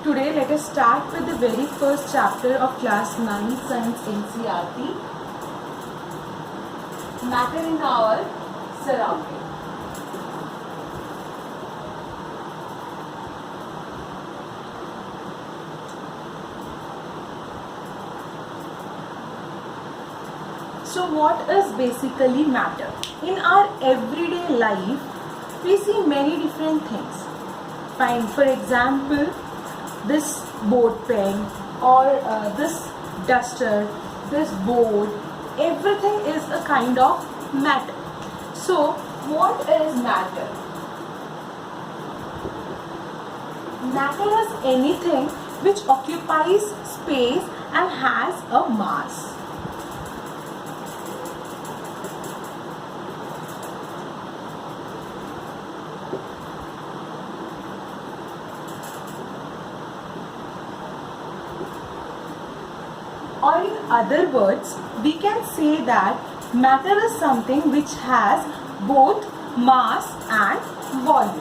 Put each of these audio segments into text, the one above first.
Today let us start with the very first chapter of class 9 science NCERT, matter in our surrounding. So what is basically matter? In our everyday life, we see many different things. Fine, for example, this board pen or this duster, this board, everything is a kind of matter. So what is matter? Matter is anything which occupies space and has a mass. Or in other words, we can say that matter is something which has both mass and volume.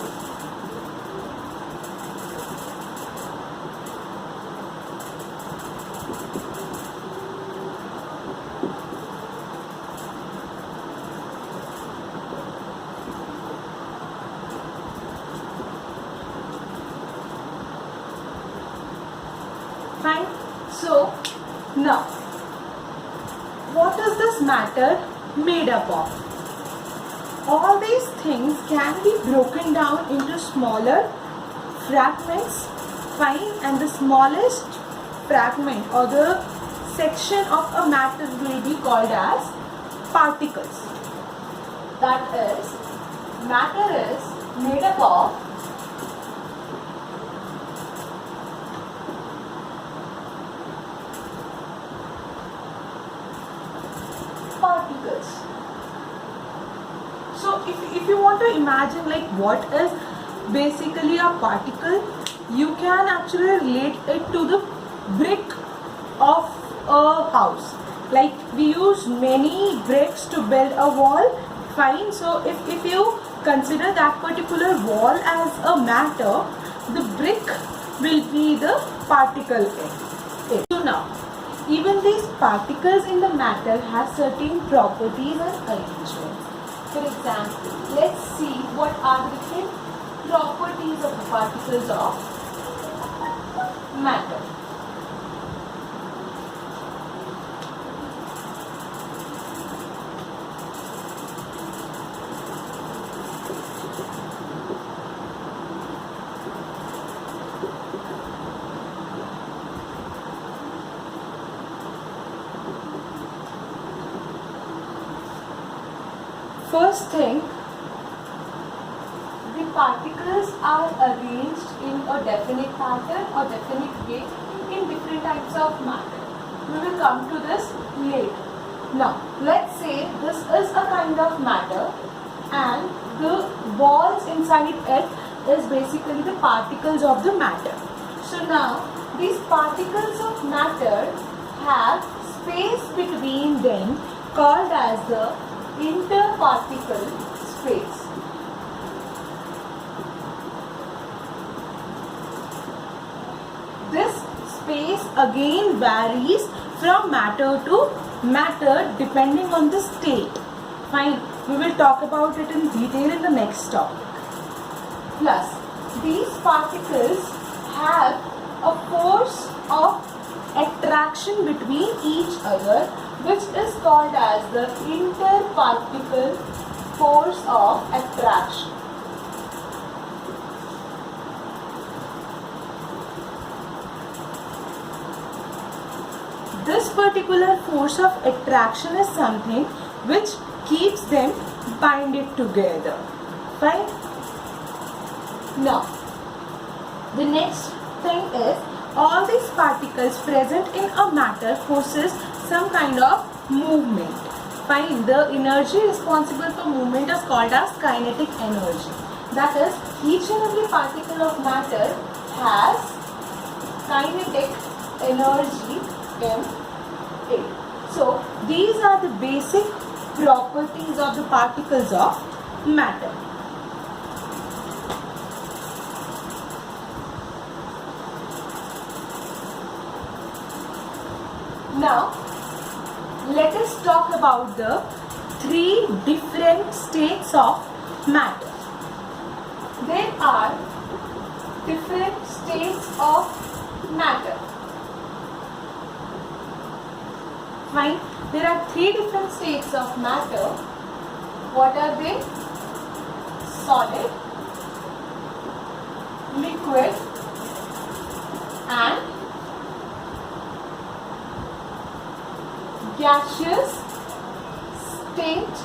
Fine. So, now, what is this matter made up of? All these things can be broken down into smaller fragments, fine, and the smallest fragment or the section of a matter will be called as particles. That is, matter is made up of particles. So if you want to imagine like what is basically a particle, you can actually relate it to the brick of a house. Like we use many bricks to build a wall, fine. So if you consider that particular wall as a matter, the brick will be the particle in it. So now, even these particles in the matter have certain properties and arrangements. For example, let's see what are the different properties of the particles of matter. First thing, the particles are arranged in a definite pattern or definite way in different types of matter. We will come to this later. Now, let's say this is a kind of matter and the balls inside it is basically the particles of the matter. So now, these particles of matter have space between them called as the interparticle space. This space again varies from matter to matter depending on the state. Fine, we will talk about it in detail in the next topic. Plus, these particles have a force of attraction between each other, which is called as the interparticle force of attraction. This particular force of attraction is something which keeps them binded together. Fine? Now, the next thing is all these particles present in a matter possess some kind of movement. Fine, the energy responsible for movement is called as kinetic energy. That is, each and every particle of matter has kinetic energy in it. So, these are the basic properties of the particles of matter. Now let us talk about the three different states of matter. There are different states of matter. Fine. There are three different states of matter. What are they? Solid, liquid, and gaseous state.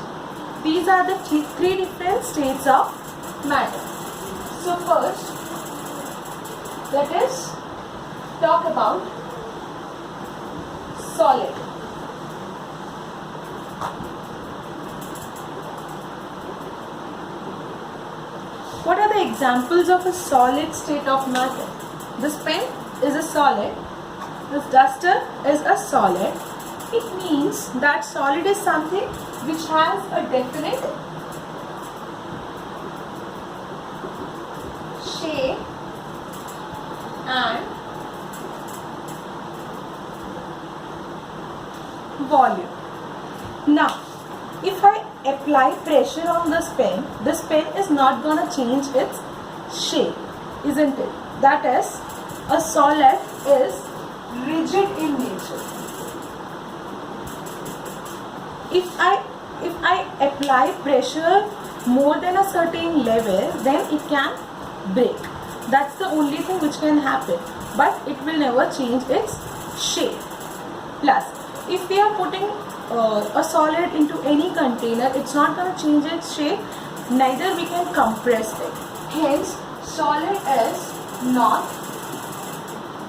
These are the three different states of matter. So first, let us talk about solid. What are the examples of a solid state of matter? This pen is a solid. This duster is a solid. It means that solid is something which has a definite shape and volume. Now, if I apply pressure on this pen is not going to change its shape, isn't it? That is, a solid is rigid in nature. If I apply pressure more than a certain level, then it can break. That's the only thing which can happen, but it will never change its shape. Plus, if we are putting a solid into any container, it's not going to change its shape, neither we can compress it. Hence, solid is not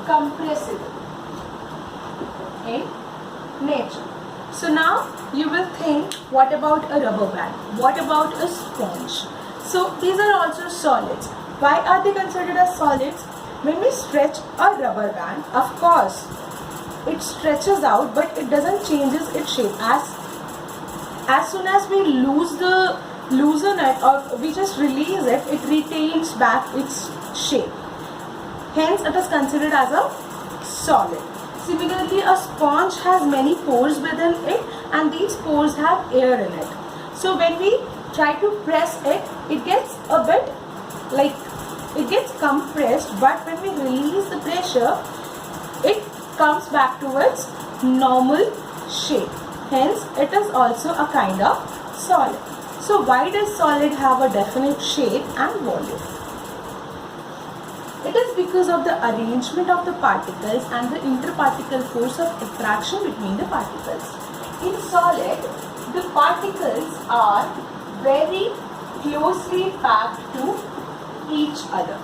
compressible in nature. So now you will think, what about a rubber band? What about a sponge? So these are also solids. Why are they considered as solids? When we stretch a rubber band, of course, it stretches out, but it doesn't changes its shape. As soon as we loosen it or we just release it, it retains back its shape. Hence, it is considered as a solid. Similarly, a sponge has many pores within it, and these pores have air in it. So when we try to press it, it gets a bit like it gets compressed, but when we release the pressure, it comes back to its normal shape. Hence, it is also a kind of solid. So why does solid have a definite shape and volume? It is because of the arrangement of the particles and the interparticle force of attraction between the particles. In solid, the particles are very closely packed to each other.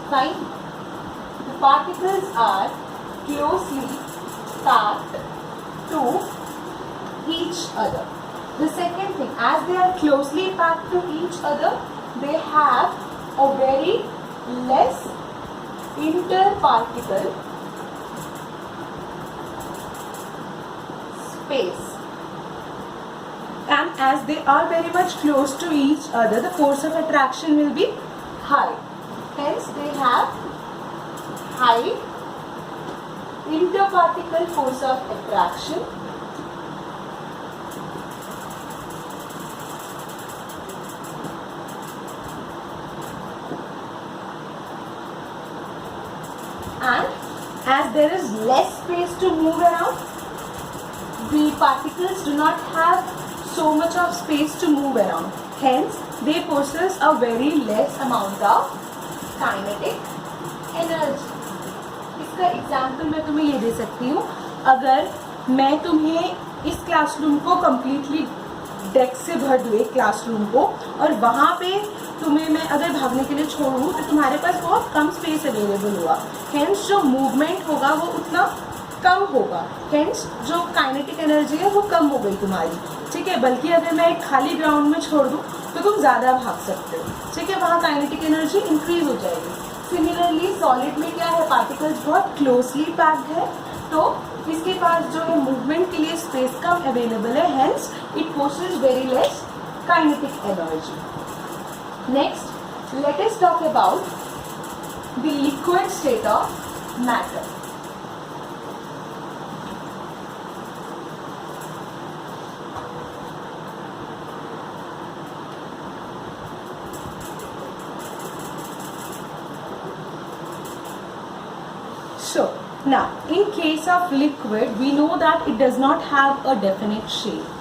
Fine? The particles are closely packed to each other. The second thing, as they are closely packed to each other, they have a very less interparticle space. And as they are very much close to each other, the force of attraction will be high. Hence, they have high interparticle force of attraction. And as there is less space to move around, the particles do not have so much of space to move around. Hence, they possess a very less amount of kinetic energy. इसका example मैं तुम्हें ये दे सकती हूँ, अगर मैं तुम्हें इस क्लासरूम को कम्प्लीटली डेस्क से भर दूँ, एक क्लासरूम को, और वहाँ पे तुम्हें मैं अगर भागने के लिए छोड़ूँ तो तुम्हारे पास बहुत कम स्पेस अवेलेबल हुआ. हेंस जो मूवमेंट होगा वो उतना कम होगा. हेंस जो काइनेटिक एनर्जी है वो कम हो गई तुम्हारी. ठीक है. बल्कि अगर मैं एक खाली ग्राउंड में छोड़ दूँ तो तुम ज़्यादा भाग सकते हो. ठीक है. वहाँ काइनेटिक एनर्जी इंक्रीज हो जाएगी. सिमिलरली सॉलिड में क्या है, पार्टिकल्स बहुत क्लोजली पैक्ड है, तो इसके पास जो है मूवमेंट के लिए स्पेस कम अवेलेबल है. Hence it poses very less kinetic energy. Next, let us talk about the liquid state of matter. So now in case of liquid we know that it does not have a definite shape.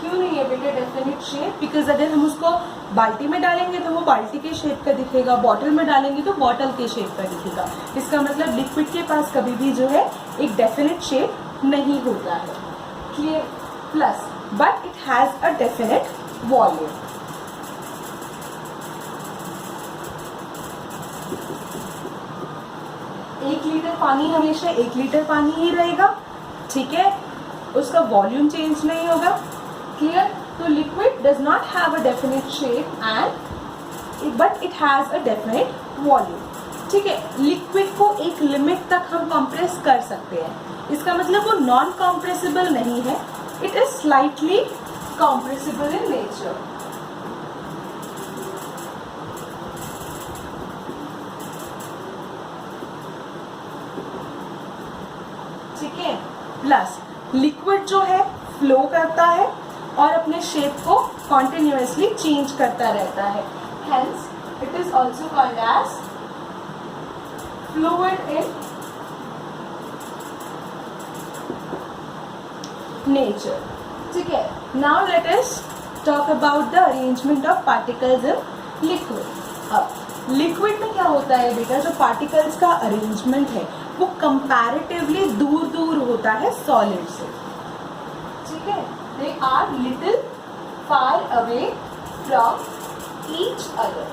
क्यों नहीं है बेटा definite shape? Because अगर हम उसको बाल्टी में डालेंगे तो वो बाल्टी के शेप का दिखेगा, बॉटल में डालेंगे तो बॉटल के शेप का दिखेगा. इसका मतलब लिक्विड के पास कभी भी जो है एक डेफिनेट शेप नहीं होता है. Clear? Plus but it has a definite volume. एक लीटर पानी हमेशा 1 लीटर पानी ही रहेगा. ठीक है, उसका वॉल्यूम चेंज नहीं होगा. क्लियर? तो liquid does not have a definite shape and but it has a definite volume. ठीक है, लिक्विड को एक लिमिट तक हम कंप्रेस कर सकते हैं. इसका मतलब वो नॉन कंप्रेसिबल नहीं है, it is slightly compressible in nature. ठीक है, प्लस लिक्विड जो है फ्लो करता है और अपने शेप को कॉन्टिन्यूअसली चेंज करता रहता है. Hence it is also called as fluid in nature. ठीक है, now let us talk about the arrangement of particles in liquid. अब लिक्विड में क्या होता है बेटा, जो पार्टिकल्स का अरेंजमेंट है वो कंपैरेटिवली दूर दूर होता है सॉलिड से. ठीक है, they are little far away from each other.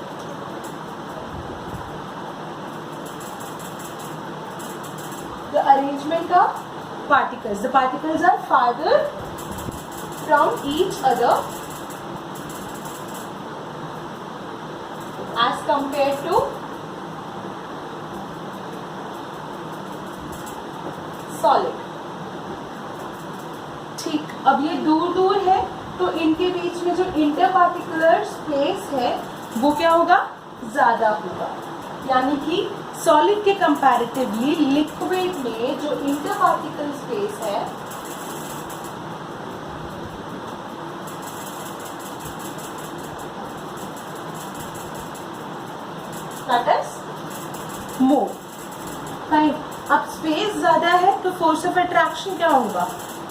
The arrangement of particles. The particles are farther from each other as compared to solid. ठीक, अब ये दूर दूर है तो इनके बीच में जो इंटरपार्टिकुलर स्पेस है वो क्या होगा, ज्यादा होगा. यानी कि सॉलिड के कंपैरेटिवली लिक्विड में जो इंटरपार्टिकल स्पेस है that is more. फाइन. अब स्पेस ज्यादा है तो फोर्स ऑफ अट्रैक्शन क्या होगा,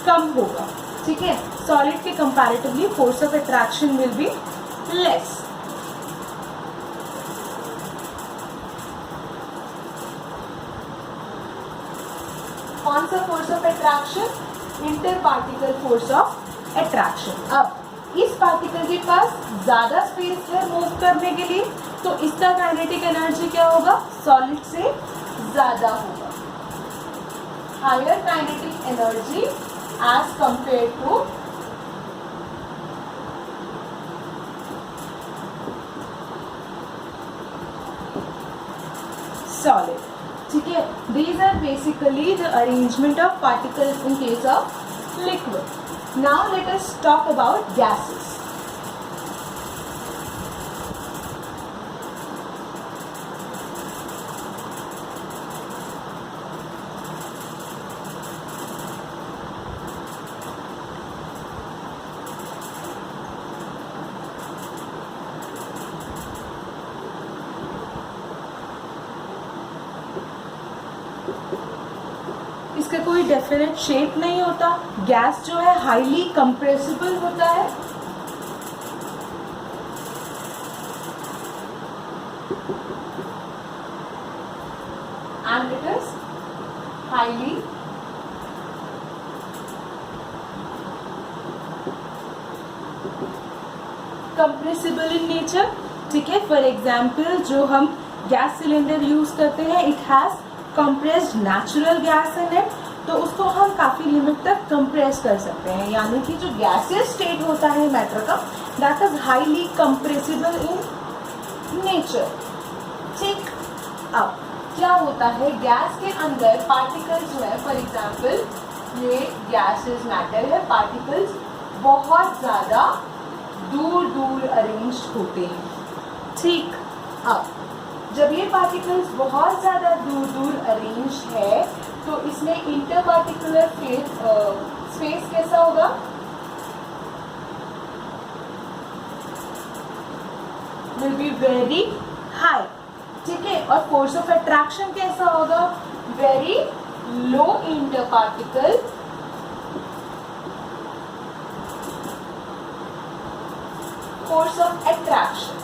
कम होगा. ठीक है, सॉलिड के comparatively force of attraction will be less. कौन सा force of attraction, inter particle force of attraction. अब इस पार्टिकल के पास ज्यादा स्पेस है मूव करने के लिए तो इसका काइनेटिक एनर्जी क्या होगा, सॉलिड से ज्यादा होगा. Higher kinetic energy as compared to solid. ठीक है, these are basically the arrangement of particles in case of liquid. Now let us talk about gases. इसका कोई डेफिनेट शेप नहीं होता. गैस जो है हाईली कंप्रेसिबल होता है. And it is highly compressible in nature. ठीक है, फॉर एग्जाम्पल जो हम गैस सिलेंडर यूज करते हैं it has compressed natural gas in it, तो उसको हम काफी लिमिट तक कंप्रेस कर सकते हैं. यानी कि जो गैसियस स्टेट होता है मैटर का that is highly compressible in nature. ठीक, अब क्या होता है गैस के अंदर पार्टिकल्स जो है, फॉर एग्जाम्पल ये गैसेस मैटर है, पार्टिकल्स बहुत ज्यादा दूर दूर अरेंज होते हैं. ठीक, अब जब ये पार्टिकल्स बहुत ज़्यादा दूर दूर अरेंज है तो इसमें इंटर पार्टिकुलर स्पेस कैसा होगा, विल बी वेरी हाई, ठीक है। और फोर्स ऑफ अट्रैक्शन कैसा होगा, very low interparticle force of attraction.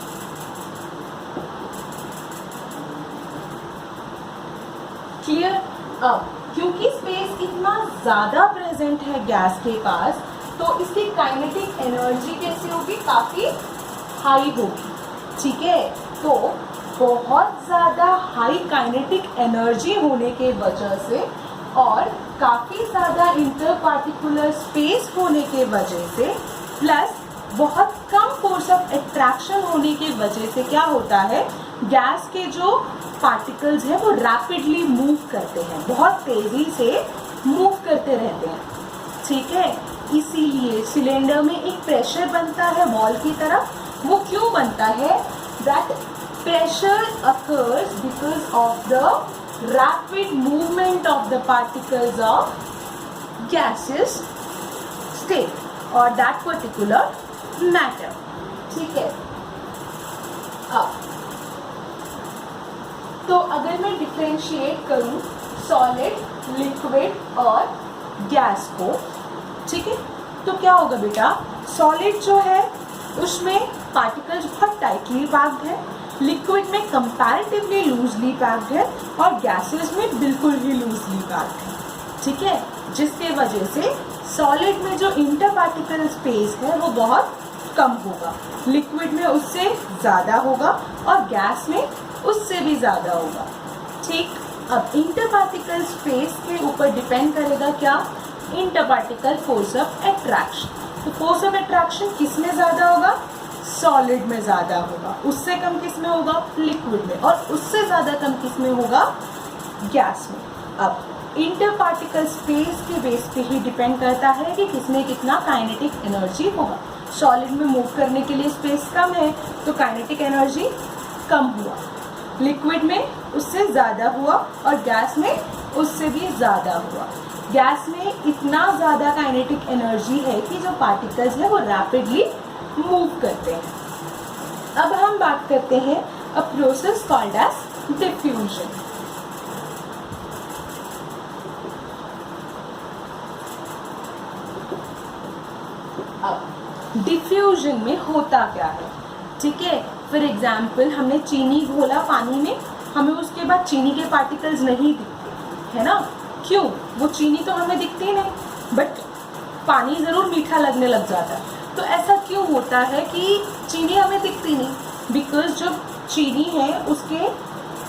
Clear. अब क्योंकि स्पेस इतना ज्यादा प्रेजेंट है गैस के पास, तो इसकी काइनेटिक एनर्जी कैसी होगी, काफी हाई होगी, ठीक है। तो बहुत ज्यादा हाई काइनेटिक एनर्जी होने के वजह से और काफी ज्यादा इंटरपार्टिकुलर स्पेस होने के वजह से प्लस बहुत कम फोर्स ऑफ अट्रैक्शन होने की वजह से क्या होता है, गैस के जो पार्टिकल्स हैं वो रैपिडली मूव करते हैं, बहुत तेजी से मूव करते रहते हैं, ठीक है। इसीलिए सिलेंडर में एक प्रेशर बनता है वॉल की तरफ। वो क्यों बनता है, that pressure occurs because of the rapid movement of the particles of gases state और दैट पर्टिकुलर मैटर, ठीक है। अब तो अगर मैं डिफरेंशिएट करूं सॉलिड, लिक्विड और गैस को, ठीक है, तो क्या होगा बेटा, सॉलिड जो है उसमें पार्टिकल्स बहुत टाइटली पैक्ड है, लिक्विड में कंपैरेटिवली लूजली पैक्ड है और गैसेस में बिल्कुल ही लूजली पैक्ड है, ठीक है। जिसके वजह से सॉलिड में जो इंटरपार्टिकल स्पेस है वो बहुत कम होगा, लिक्विड में उससे ज़्यादा होगा और गैस में उससे भी ज़्यादा होगा, ठीक। अब इंटरपार्टिकल स्पेस के ऊपर डिपेंड करेगा क्या, इंटरपार्टिकल फोर्स ऑफ अट्रैक्शन। तो फोर्स ऑफ अट्रैक्शन किस में ज़्यादा होगा, सॉलिड में ज़्यादा होगा, उससे कम किस में होगा, लिक्विड में, और उससे ज़्यादा कम किस में होगा, गैस में। अब इंटरपार्टिकल स्पेस के बेस पे ही डिपेंड करता है कि किसमें कितना काइनेटिक एनर्जी होगा। सॉलिड में मूव करने के लिए स्पेस कम है तो काइनेटिक एनर्जी कम हुआ, लिक्विड में उससे ज़्यादा हुआ और गैस में उससे भी ज़्यादा हुआ। गैस में इतना ज़्यादा काइनेटिक एनर्जी है कि जो पार्टिकल्स हैं वो रैपिडली मूव करते हैं। अब हम बात करते हैं a process called as diffusion. अब डिफ्यूजन में होता क्या है, ठीक है। फॉर एग्जाम्पल हमने चीनी घोला पानी में, हमें उसके बाद चीनी के पार्टिकल्स नहीं दिखते, है ना, क्यों, वो चीनी तो हमें दिखती नहीं, बट पानी ज़रूर मीठा लगने लग जाता है। तो ऐसा क्यों होता है कि चीनी हमें दिखती नहीं, बिकॉज जो चीनी है उसके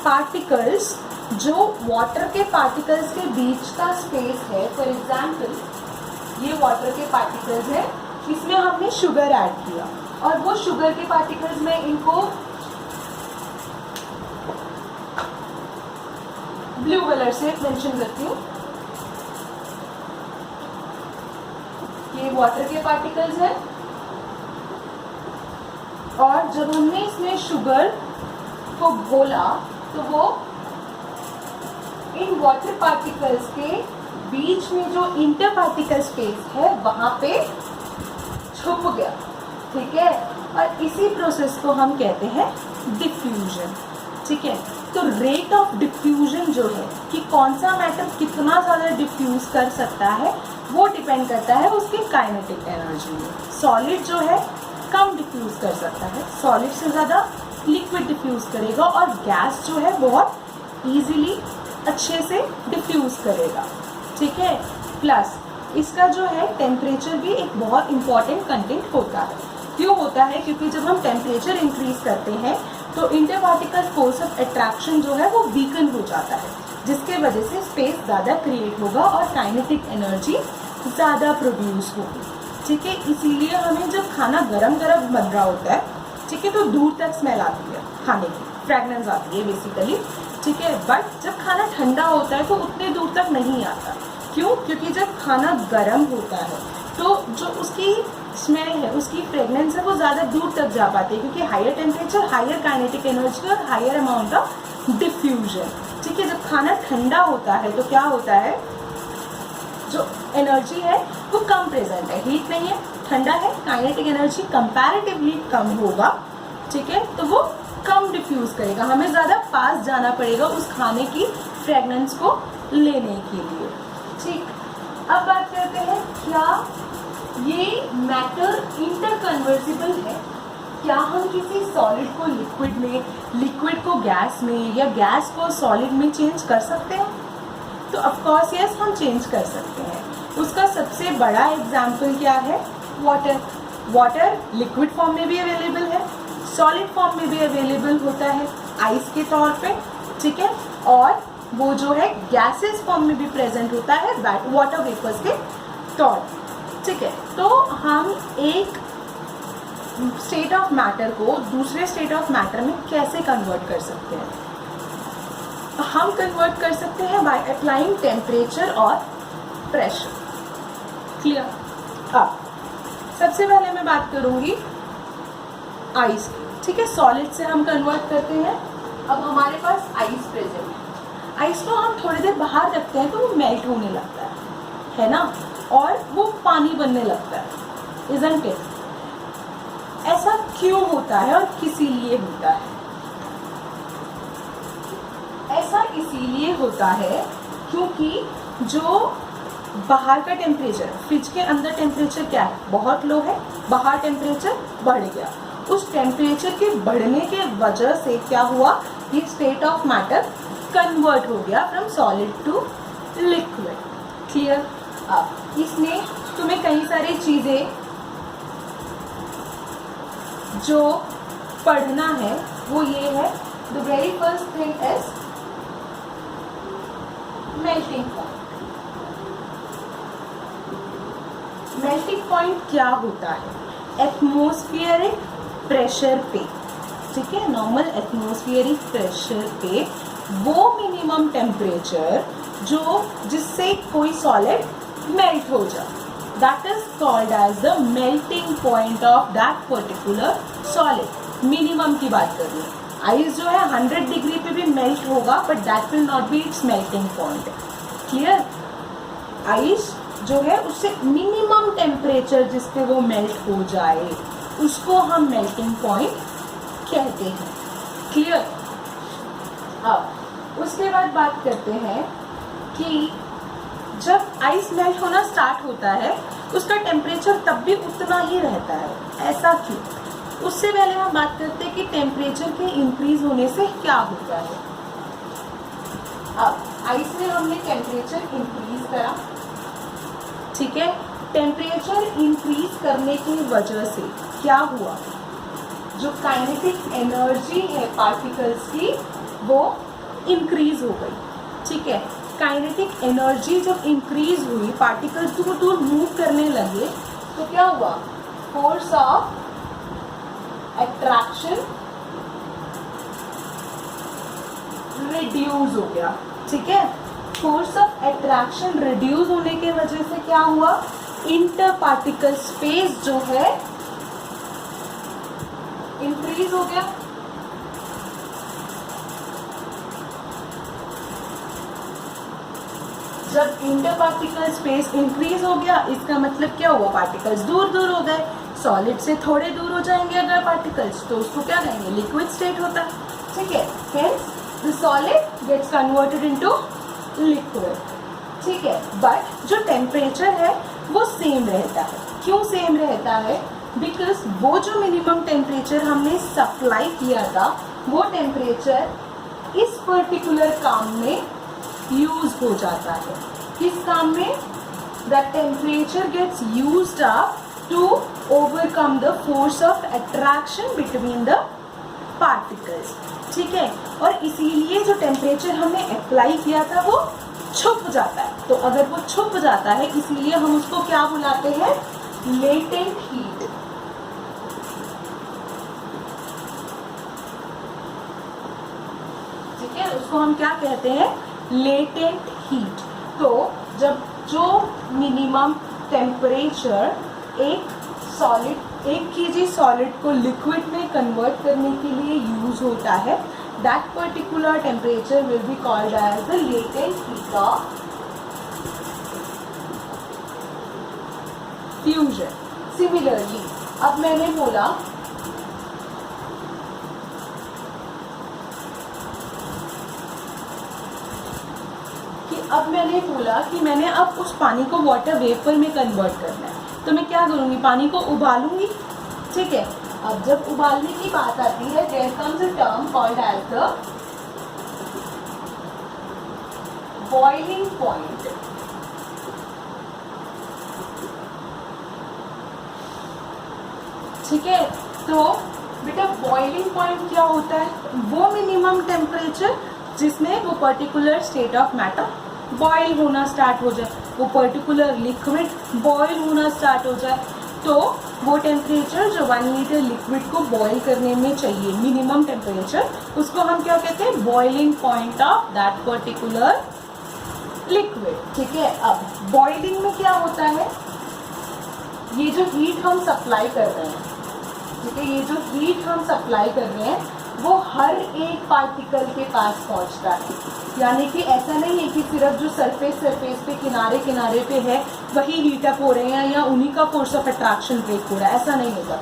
पार्टिकल्स, जो वाटर के पार्टिकल्स के बीच का स्पेस है, फॉर एग्जाम्पल ये वाटर के पार्टिकल्स है, इसमें हमने शुगर ऐड किया और वो शुगर के पार्टिकल्स में इनको ब्लू कलर से मेंशन करती हूँ, ये वाटर के पार्टिकल्स हैं और जब हमने इसमें शुगर को घोला तो वो इन वाटर पार्टिकल्स के बीच में जो इंटर पार्टिकल स्पेस है वहां पे छुप गया, ठीक है। और इसी प्रोसेस को हम कहते हैं डिफ्यूजन, ठीक है। तो रेट ऑफ डिफ्यूजन जो है कि कौन सा मैटर कितना ज़्यादा डिफ्यूज कर सकता है वो डिपेंड करता है उसकी काइनेटिक एनर्जी में। सॉलिड जो है कम डिफ्यूज कर सकता है, सॉलिड से ज़्यादा लिक्विड डिफ्यूज करेगा और गैस जो है बहुत ईजीली अच्छे से डिफ्यूज करेगा, ठीक है। प्लस इसका जो है टेम्परेचर भी एक बहुत इम्पॉर्टेंट कंटेंट होता है। क्यों होता है, क्योंकि जब हम टेम्परेचर इंक्रीज करते हैं तो इंटरपार्टिकल फोर्स ऑफ अट्रैक्शन जो है वो वीकन हो जाता है, जिसके वजह से स्पेस ज़्यादा क्रिएट होगा और काइनेटिक एनर्जी ज़्यादा प्रोड्यूस होगी, ठीक है। इसीलिए हमें जब खाना गरम गरम बन रहा होता है, ठीक है, तो दूर तक स्मेल आती है, खाने की फ्रेगनेंस आती है बेसिकली, ठीक है। बट जब खाना ठंडा होता है तो उतने दूर तक नहीं आता। क्यों, क्योंकि जब खाना गर्म होता है तो जो उसकी स्मेल है, उसकी फ्रेगनेंस है, वो ज़्यादा दूर तक जा पाती है, क्योंकि higher temperature, higher kinetic energy और हायर अमाउंट ऑफ डिफ्यूजन, ठीक है। जब खाना ठंडा होता है तो क्या होता है, जो एनर्जी है वो कम प्रेजेंट है, हीट नहीं है, ठंडा है, काइनेटिक एनर्जी कंपैरेटिवली कम होगा ठीक है, तो वो कम डिफ्यूज करेगा, हमें ज़्यादा पास जाना पड़ेगा उस खाने की फ्रेगनेंस को लेने के लिए। ठीक, अब बात करते हैं क्या ये मैटर इंटरकन्वर्सिबल है? क्या हम किसी सॉलिड को लिक्विड में, लिक्विड को गैस में या गैस को सॉलिड में चेंज कर सकते हैं? तो ऑफ कोर्स यस, हम चेंज कर सकते हैं। उसका सबसे बड़ा एग्जाम्पल क्या है? वाटर। वाटर लिक्विड फॉर्म में भी अवेलेबल है, सॉलिड फॉर्म में भी अवेलेबल होता है आइस के तौर पे, ठीक है, और वो जो है गैसेस फॉर्म में भी प्रेजेंट होता है वाटर वेपर्स के तौर पे, ठीक है। तो हम एक स्टेट ऑफ मैटर को दूसरे स्टेट ऑफ मैटर में कैसे कन्वर्ट कर सकते हैं? हम कन्वर्ट कर सकते हैं बाय अप्लाइंग टेम्परेचर और प्रेशर। क्लियर? अब सबसे पहले मैं बात करूंगी आइस की, ठीक है। सॉलिड से हम कन्वर्ट करते हैं। अब हमारे पास आइस प्रेजेंट है, आइस को हम थोड़ी देर बाहर रखते हैं तो वो मेल्ट होने लगता है ना, और वो पानी बनने लगता है, इज़न्ट इट? ऐसा क्यों होता है और किस लिए होता है? ऐसा इसीलिए होता है क्योंकि जो बाहर का टेम्परेचर, फ्रिज के अंदर टेम्परेचर क्या है? बहुत लो है, बाहर टेम्परेचर बढ़ गया। उस टेम्परेचर के बढ़ने के वजह से क्या हुआ? ये स्टेट ऑफ मैटर कन्वर्ट हो गया from solid to liquid. Clear? अब इसमें तुम्हें कई सारी चीज़ें जो पढ़ना है वो ये है, the very first thing is melting point. Melting point क्या होता है? एटमॉस्फेरिक प्रेशर पे, ठीक है, नॉर्मल एटमॉस्फेरिक प्रेशर पे वो मिनिमम टेम्परेचर जो जिससे कोई सॉलिड मेल्ट हो जाए, that is called as the melting point of that particular solid. Minimum की बात कर रही हूँ। आइस जो है 100 डिग्री पे भी मेल्ट होगा, but that will not be it's melting point. Clear? Ice जो है उससे मिनिमम टेम्परेचर जिस पे वो मेल्ट हो जाए उसको हम मेल्टिंग पॉइंट कहते हैं। क्लियर? अब उसके बाद बात करते हैं कि जब आइस मेल्ट होना स्टार्ट होता है उसका टेम्परेचर तब भी उतना ही रहता है, ऐसा क्यों? उससे पहले हम बात करते हैं कि टेम्परेचर के इंक्रीज होने से क्या होता है। अब आइस में हमने टेम्परेचर इंक्रीज करा, ठीक है। टेम्परेचर इंक्रीज करने की वजह से क्या हुआ? जो काइनेटिक एनर्जी है पार्टिकल्स की वो इंक्रीज हो गई, ठीक है। काइनेटिक एनर्जी जब इंक्रीज हुई, पार्टिकल्स दूर दूर मूव करने लगे, तो क्या हुआ? फोर्स ऑफ अट्रैक्शन रिड्यूस हो गया, ठीक है। फोर्स ऑफ अट्रैक्शन रिड्यूस होने के वजह से क्या हुआ? इंटर पार्टिकल स्पेस जो है इंक्रीज हो गया। जब इंटर पार्टिकल स्पेस इंक्रीज हो गया, इसका मतलब क्या हुआ? पार्टिकल्स दूर दूर हो गए। सॉलिड से थोड़े दूर हो जाएंगे अगर पार्टिकल्स, तो उसको क्या कहेंगे? लिक्विड स्टेट होता है, ठीक है। Hence the solid gets converted into liquid, ठीक है। बट जो टेम्परेचर है वो सेम रहता है। क्यों सेम रहता है? बिकॉज वो जो मिनिमम टेम्परेचर हमने सप्लाई किया था वो टेम्परेचर इस पर्टिकुलर काम में यूज हो जाता है। किस काम में? The temperature gets used up to overcome the force of attraction between the particles, ठीक है। और इसीलिए जो टेम्परेचर हमने अप्लाई किया था वो छुप जाता है। तो अगर वो छुप जाता है इसीलिए हम उसको क्या बुलाते हैं? Latent heat. ठीक है, उसको हम क्या कहते हैं? Latent heat. तो जब जो मिनिमम टेम्परेचर एक केजी सॉलिड को लिक्विड में कन्वर्ट करने के लिए यूज होता है, that particular temperature will be called as the latent heat of fusion. Similarly, अब मैंने बोला अब मैंने बोला कि मैंने अब उस पानी को वाटर वेपर में कन्वर्ट करना है, तो मैं क्या करूँगी, पानी को उबालूंगी, ठीक है। अब जब उबालने की बात आती है, there comes a term called as the boiling point. ठीक है, तो बेटा बॉइलिंग पॉइंट क्या होता है, वो मिनिमम टेम्परेचर जिसमें वो particular state of matter boil होना स्टार्ट हो जाए, वो पर्टिकुलर लिक्विड बॉयल होना स्टार्ट हो जाए। तो वो टेम्परेचर जो 1 लीटर लिक्विड को बॉयल करने में चाहिए, मिनिमम टेम्परेचर, उसको हम क्या कहते हैं, boiling point of that particular liquid. ठीक है, अब बॉइलिंग में क्या होता है, ये जो हीट हम सप्लाई कर रहे हैं, ठीक है, ये जो हीट हम सप्लाई कर रहे हैं वो हर एक पार्टिकल के पास पहुंचता है। यानी कि ऐसा नहीं है कि सिर्फ जो सरफेस पे किनारे किनारे पे है वही हीट अप हो रहे हैं या उन्हीं का फोर्स ऑफ अट्रैक्शन ब्रेक हो रहा है, ऐसा नहीं होगा,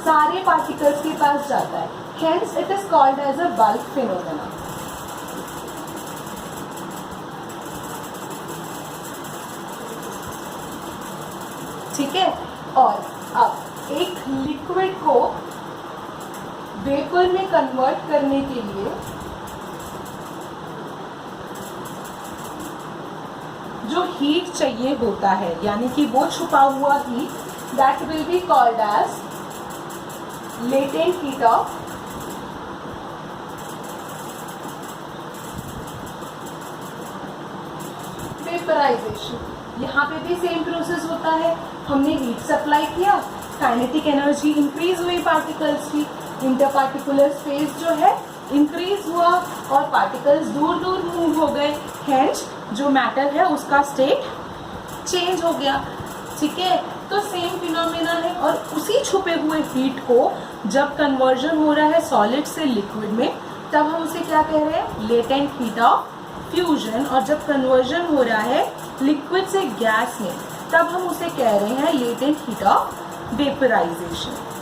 सारे पार्टिकल्स के पास जाता है। Hence it is called as a bulk phenomena. ठीक है, और अब एक लिक्विड को वेपर में कन्वर्ट करने के लिए जो हीट चाहिए होता है, यानी कि वो छुपा हुआ heat, that will be called as latent heat of vaporization. यहाँ पे भी सेम प्रोसेस होता है, हमने हीट सप्लाई किया, काइनेटिक एनर्जी इंक्रीज हुई पार्टिकल्स की, इंटर पार्टिकुलर स्पेस जो है इंक्रीज हुआ और पार्टिकल्स दूर दूर मूव हो गए, हेंस जो मैटर है उसका स्टेट चेंज हो गया। ठीक है, तो सेम फिनोमेना है, और उसी छुपे हुए हीट को जब कन्वर्जन हो रहा है सॉलिड से लिक्विड में, तब हम उसे क्या कह रहे हैं, लेटेंट हीट ऑफ फ्यूजन। और जब कन्वर्जन हो रहा है लिक्विड से गैस में, तब हम उसे कह रहे हैं लेटेंट हीट ऑफ वेपराइजेशन।